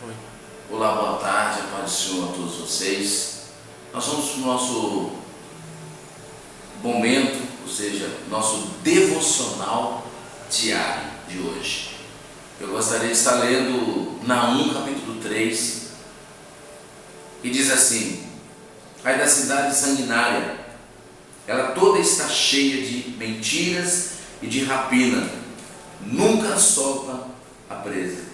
Oi. Olá, boa tarde, a paz do Senhor a todos vocês. Nós vamos para o nosso momento, ou seja, nosso devocional diário de hoje. Eu gostaria de estar lendo Naum, capítulo 3, que diz assim: ai da cidade sanguinária, ela toda está cheia de mentiras e de rapina, nunca solta a presa.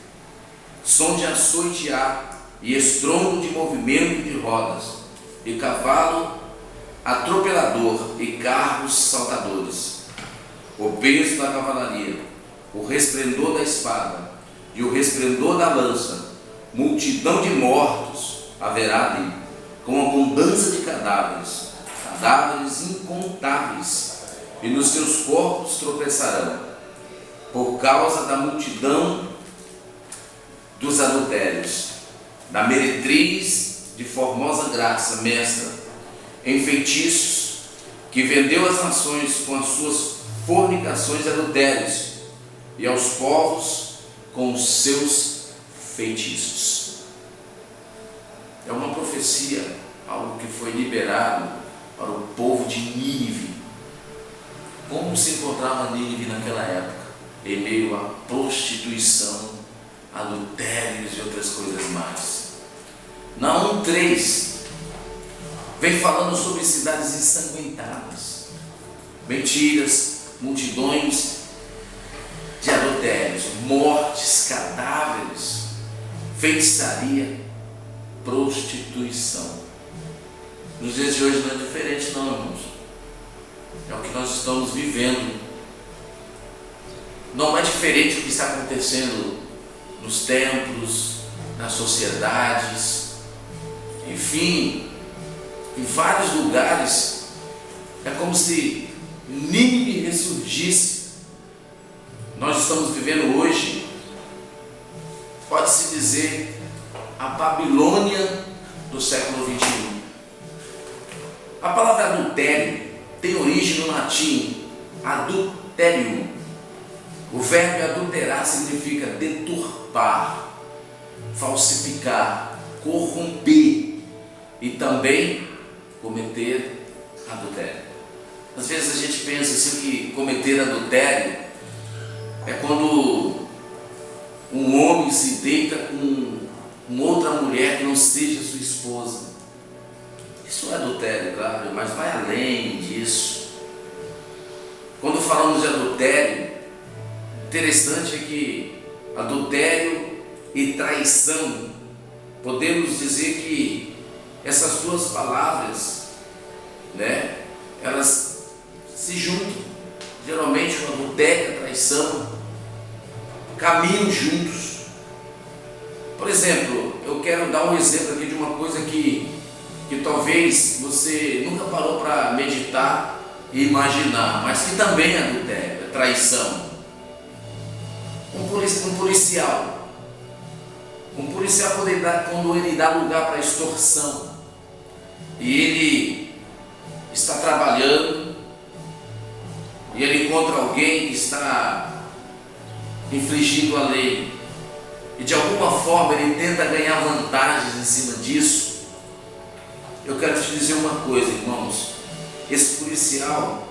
Som de açoite há, e estrondo de movimento de rodas, e cavalo atropelador, e carros saltadores. O peso da cavalaria, o resplendor da espada, e o resplendor da lança, multidão de mortos haverá ali, com abundância de cadáveres, cadáveres incontáveis, e nos seus corpos tropeçarão, por causa da multidão dos adultérios, da meretriz de formosa graça, mestra, em feitiços, que vendeu as nações com as suas fornicações e adultérios, e aos povos com os seus feitiços. É uma profecia, algo que foi liberado para o povo de Nínive. Como se encontrava Nínive naquela época? Em meio à prostituição, adultérios e outras coisas mais. Naum 3 vem falando sobre cidades ensanguentadas, mentiras, multidões de adultérios, mortes, cadáveres, feitiçaria, prostituição. Nos dias de hoje não é diferente não, irmãos. É o que nós estamos vivendo. Não é diferente do que está acontecendo nos templos, nas sociedades, enfim, em vários lugares. É como se Nínive ressurgisse. Nós estamos vivendo hoje, pode-se dizer, a Babilônia do século 21. A palavra adultério tem origem no latim adulterium. O verbo adulterar significa deturpar, falsificar, corromper e também cometer adultério. Às vezes a gente pensa assim que cometer adultério é quando um homem se deita com outra mulher que não seja sua esposa. Isso é adultério, claro, mas vai além disso. Quando falamos de adultério, interessante é que adultério e traição, podemos dizer que essas duas palavras, elas se juntam. Geralmente o adultério e a traição caminham juntos. Por exemplo, eu quero dar um exemplo aqui de uma coisa que talvez você nunca parou para meditar e imaginar, mas que também é adultério, é traição. Um policial, quando ele dá lugar para extorsão, e ele está trabalhando, e ele encontra alguém que está infringindo a lei, e de alguma forma ele tenta ganhar vantagens em cima disso. Eu quero te dizer uma coisa, irmãos, esse policial,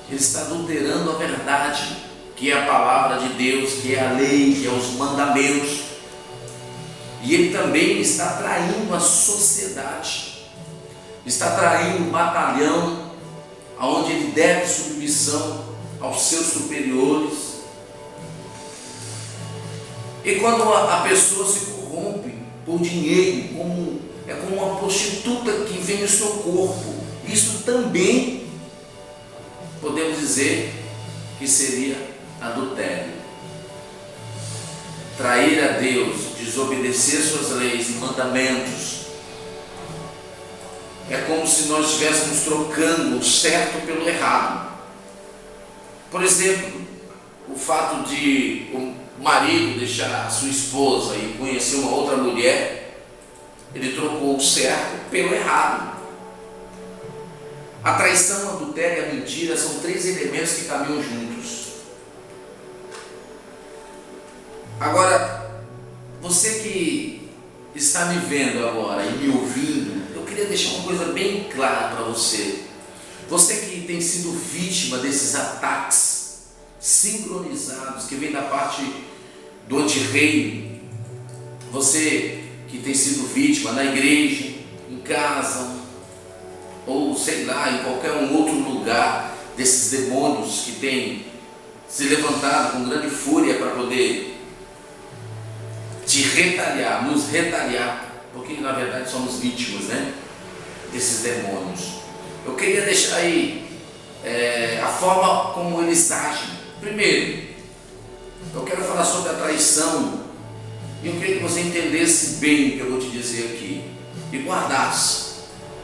ele está adulterando a verdade, que é a palavra de Deus, que é a lei, que é os mandamentos. E ele também está traindo a sociedade, está traindo o batalhão, onde ele deve submissão aos seus superiores. E quando a pessoa se corrompe por dinheiro, é como uma prostituta que vende o seu corpo, isso também podemos dizer que seria adultério. Trair a Deus, desobedecer suas leis e mandamentos, é como se nós estivéssemos trocando o certo pelo errado. Por exemplo, o fato de o marido deixar a sua esposa e conhecer uma outra mulher, ele trocou o certo pelo errado. A traição, o adultério e a mentira são três elementos que caminham juntos. Agora, você que está me vendo agora e me ouvindo, eu queria deixar uma coisa bem clara para você. Você que tem sido vítima desses ataques sincronizados que vem da parte do antirreino, você que tem sido vítima na igreja, em casa, ou sei lá, em qualquer um outro lugar, desses demônios que têm se levantado com grande fúria para poder te retaliar, nos retaliar, porque na verdade somos vítimas, né, desses demônios. Eu queria deixar aí a forma como eles agem. Primeiro, eu quero falar sobre a traição, e eu queria que você entendesse bem o que eu vou te dizer aqui, e guardasse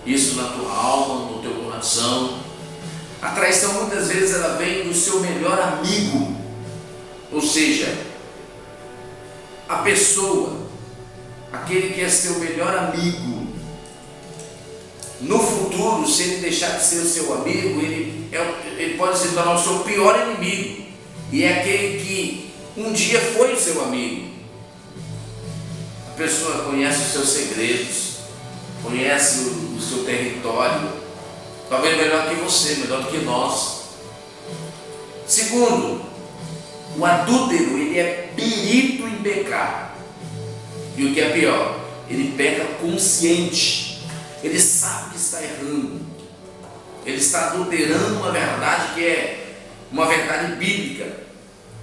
isso na tua alma, no teu coração. A traição muitas vezes ela vem do seu melhor amigo, ou seja, a pessoa, aquele que é seu melhor amigo, no futuro, se ele deixar de ser o seu amigo, ele pode se tornar o seu pior inimigo, e é aquele que um dia foi o seu amigo. A pessoa conhece os seus segredos, conhece o seu território, talvez melhor que você, melhor do que nós. Segundo, o adúltero, ele é perito em pecar, e o que é pior, ele peca consciente. Ele sabe que está errando, ele está adulterando uma verdade que é uma verdade bíblica,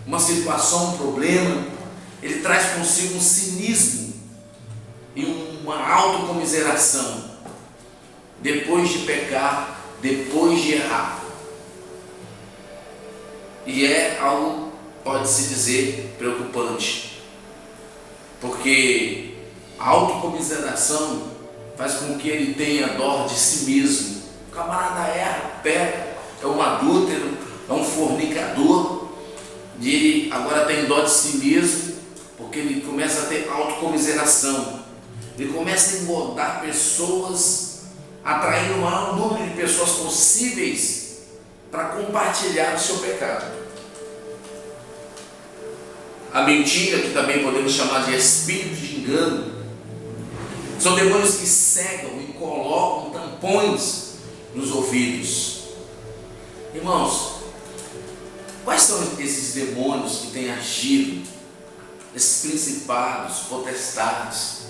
uma situação, um problema. Ele traz consigo um cinismo e uma autocomiseração depois de pecar, depois de errar. E é algo, pode-se dizer, preocupante, porque a autocomiseração faz com que ele tenha dó de si mesmo. O camarada erra, peca, é um adúltero, é um fornicador, e ele agora tem dó de si mesmo, porque ele começa a ter autocomiseração. Ele começa a engordar pessoas, atraindo o maior número de pessoas possíveis para compartilhar o seu pecado. A mentira, que também podemos chamar de espírito de engano, são demônios que cegam e colocam tampões nos ouvidos. Irmãos, quais são esses demônios que têm agido, esses principados, potestades?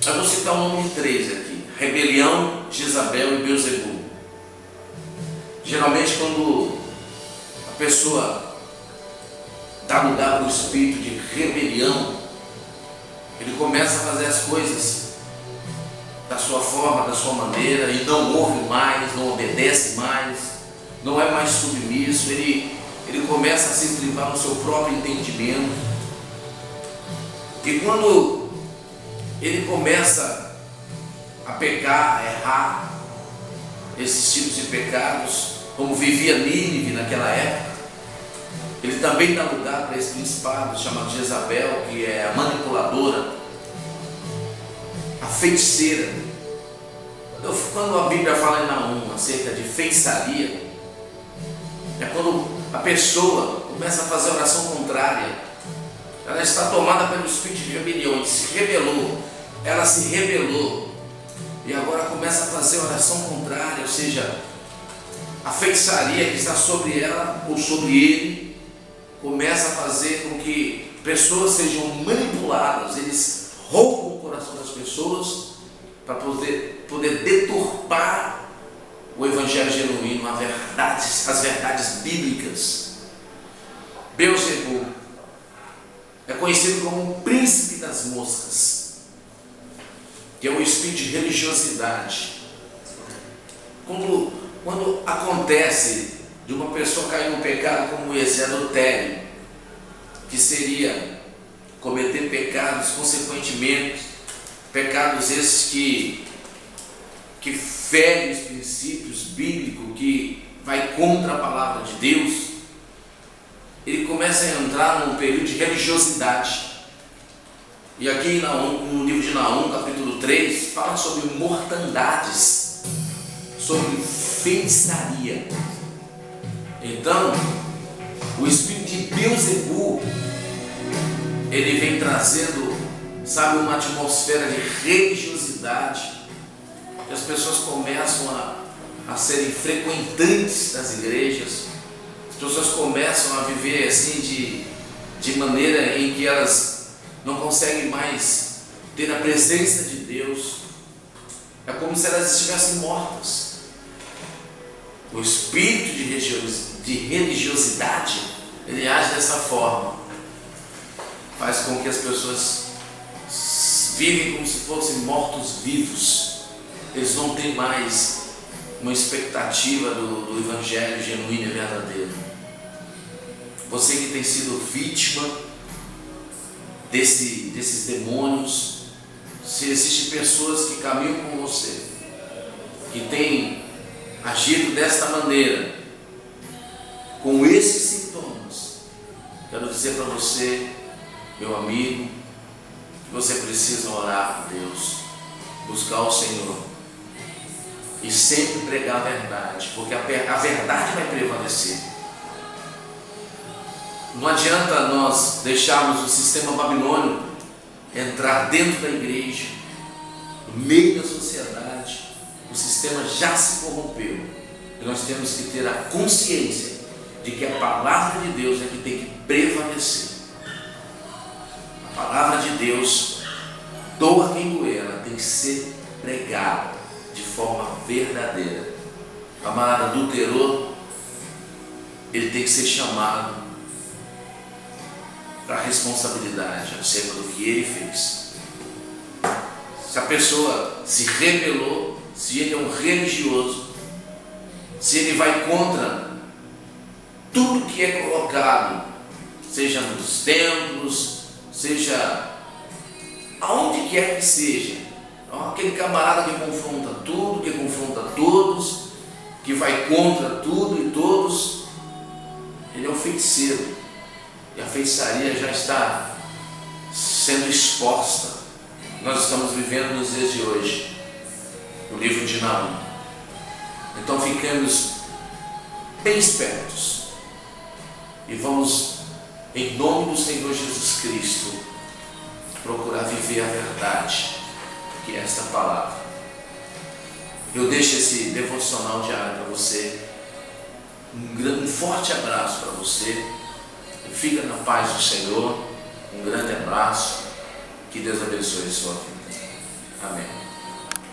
Eu vou citar o nome de 3 aqui: rebelião, Jezabel e Beelzebul. Geralmente quando a pessoa dá lugar para o espírito de rebelião, ele começa a fazer as coisas da sua forma, da sua maneira, e não ouve mais, não obedece mais, não é mais submisso. Ele começa a se estribar no seu próprio entendimento. E quando ele começa a pecar, a errar, esses tipos de pecados, como vivia Nínive naquela época, ele também dá lugar para esse principado chamado Jezabel, que é a manipuladora, a feiticeira. Quando a Bíblia fala em Naum acerca de feitiçaria, é quando a pessoa começa a fazer oração contrária. Ela está tomada pelo espírito de rebelião, e se rebelou, ela se rebelou, e agora começa a fazer oração contrária, ou seja, a feitiçaria que está sobre ela ou sobre ele começa a fazer com que pessoas sejam manipuladas. Eles roubam o coração das pessoas para poder deturpar o evangelho genuíno, as verdades bíblicas. Beelzebul é conhecido como o príncipe das moscas, que é um espírito de religiosidade. Quando acontece de uma pessoa cair num pecado como esse, adultério, que seria cometer pecados, consequentemente, pecados esses que ferem os princípios bíblicos, que vai contra a palavra de Deus, ele começa a entrar num período de religiosidade. E aqui no livro de Naum, capítulo 3, fala sobre mortandades, sobre feitiçaria. Então, o espírito de Beelzebul, ele vem trazendo sabe, uma atmosfera de religiosidade, que as pessoas começam a serem frequentantes das igrejas, as pessoas começam a viver assim de maneira em que elas não conseguem mais ter a presença de Deus. É como se elas estivessem mortas. O espírito de religiosidade, ele age dessa forma, faz com que as pessoas vivem como se fossem mortos-vivos. Eles não têm mais uma expectativa do evangelho genuíno e verdadeiro. Você que tem sido vítima desses demônios, se existem pessoas que caminham com você, que têm agido desta maneira, com esses sintomas, quero dizer para você, meu amigo, que você precisa orar por Deus, buscar o Senhor e sempre pregar a verdade, porque a verdade vai prevalecer. Não adianta nós deixarmos o sistema babilônico entrar dentro da igreja, no meio da sociedade. O sistema já se corrompeu e nós temos que ter a consciência de que a palavra de Deus é que tem que prevalecer. A palavra de Deus, doa quem doer, ela tem que ser pregada de forma verdadeira. O camarada adulterou, ele tem que ser chamado para a responsabilidade acerca do que ele fez. Se a pessoa se rebelou, se ele é um religioso, se ele vai contra tudo que é colocado, seja nos templos, seja aonde quer que seja, aquele camarada que confronta tudo, que confronta todos, que vai contra tudo e todos, ele é um feiticeiro. E a feitiçaria já está sendo exposta. Nós estamos vivendo nos dias de hoje, o livro de Naum. Então fiquemos bem espertos e vamos, em nome do Senhor Jesus Cristo, procurar viver a verdade, que é esta palavra. Eu deixo esse devocional diário para você. Um forte abraço para você. Fica na paz do Senhor. Um grande abraço. Que Deus abençoe a sua vida. Amém.